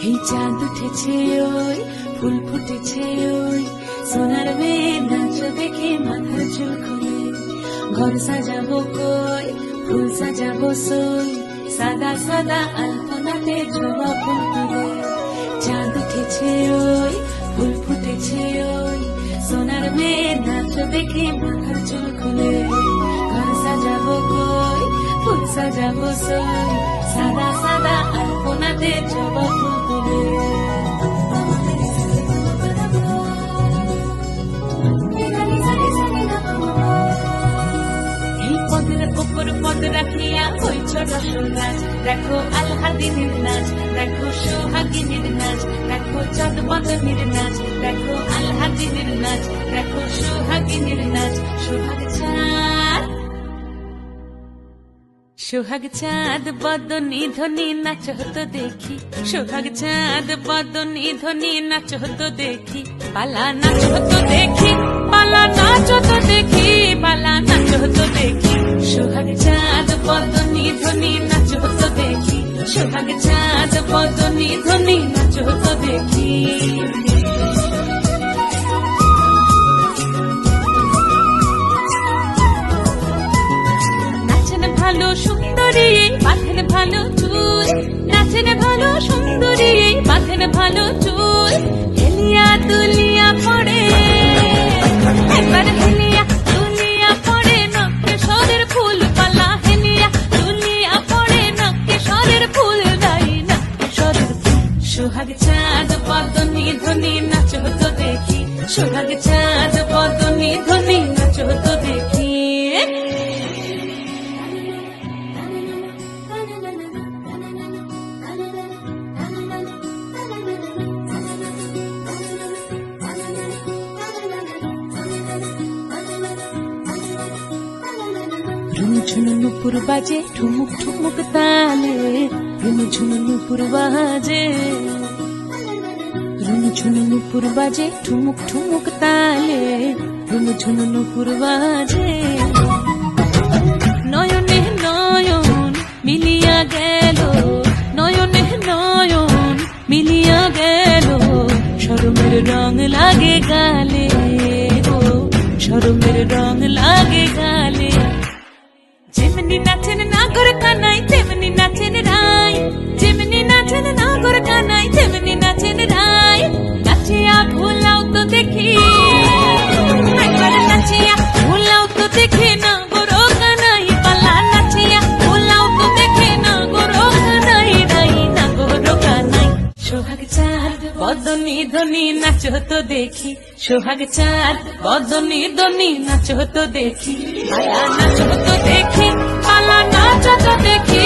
এই চাঁদ উঠেছে ওই ফুল ফুটেছে ওই সোনার মেয়ে নাচ দেখে মাথার চুল খুলে ঘর সাজাবো কই ফুল সাজাবো সই সাদা সাদা আলপনাতে জবা ফুল তুলে চাঁদ উঠেছে ওই ফুল ফুটেছে ওই সোনার মেয়ে নাচ দেখে মাথার চুল খুলে ঘর সাজাবো কই ফুল সাজাবো সই সাদা সাদা আলপনাতে জবা ফুল তুলে উপর পদ রাখিয়া হইছ রসরাজ দেখো আলহাদিনের নাচ দেখো সোহাগিনীর নাচ দেখো চাঁদ বদনীর নাচ দেখো আলহাদিনের নাচ দেখো সোহাগিনীর নাচ সোহাগ চাঁদ বদনী ধ্বনি নাচ হতো দেখি সোহাগ চাঁদ বদনী ধ্বনি নাচ হতো দেখি পালা নাচ হতো দেখি পালা নাচ হতো দেখি পালা নাচ হতো দেখি সোহাগ চাঁদ বদনী ধ্বনি নাচ হতো দেখি সোহাগ চাঁদ বদনী ধ্বনি নাচ হতো দেখি ভালো সুন্দরী মাথের ভালো চুল নাচেন ভালো সুন্দরী মাথের ভালো চুল হেলিয়া দুলিয়া পড়ে একবার হেলিয়া দুলিয়া পড়ে নকেশ্বরের ফুল পালা হেলিয়া দুলিয়া পড়ে নকেশ্বরের ফুল দাই নকেশ্বরের ফুল সোহাগ চাঁদ বদনী ধ্বনি নাচ হতো দেখি সোহাগ চাঁদ বদনী ধ্বনি নাচ হতো দেখি ঝুনঝুন নুপুর বাজে ঠুমুক ঠুমুক তালে ঝুনঝুন নুপুর বাজে ঝুনঝুন নুপুর বাজে ঠুমুক ঠুমুক তালে ঝুনঝুন নুপুর বাজে নয়নে নয়ন মিলিয়া গেল নয়নে নয়ন মিলিয়া গেল শরমের রং লাগে গালে গো শরমের রং লাগে গালে যেমনি নাচেন নাগর কানাই তেমনি নাচেন রাই যেমনি নাচেন নাগর কানাই তেমনি নাচেন রাই নাচিয়া ভোলাও তো দেখি একবার নাচিয়া ভোলাও তো দেখি নাগর কানাই পালা নাচিয়া ভোলাও তো দেখি নাগর কানাই রাই নাগর কানাই সোহাগ চাঁদ বদনী ধ্বনি নাচ হতো দেখি সোহাগ চাঁদ বদনী ধ্বনি নাচ হতো দেখি পালা নাচ হতো দেখি পালা নাচ হতো দেখি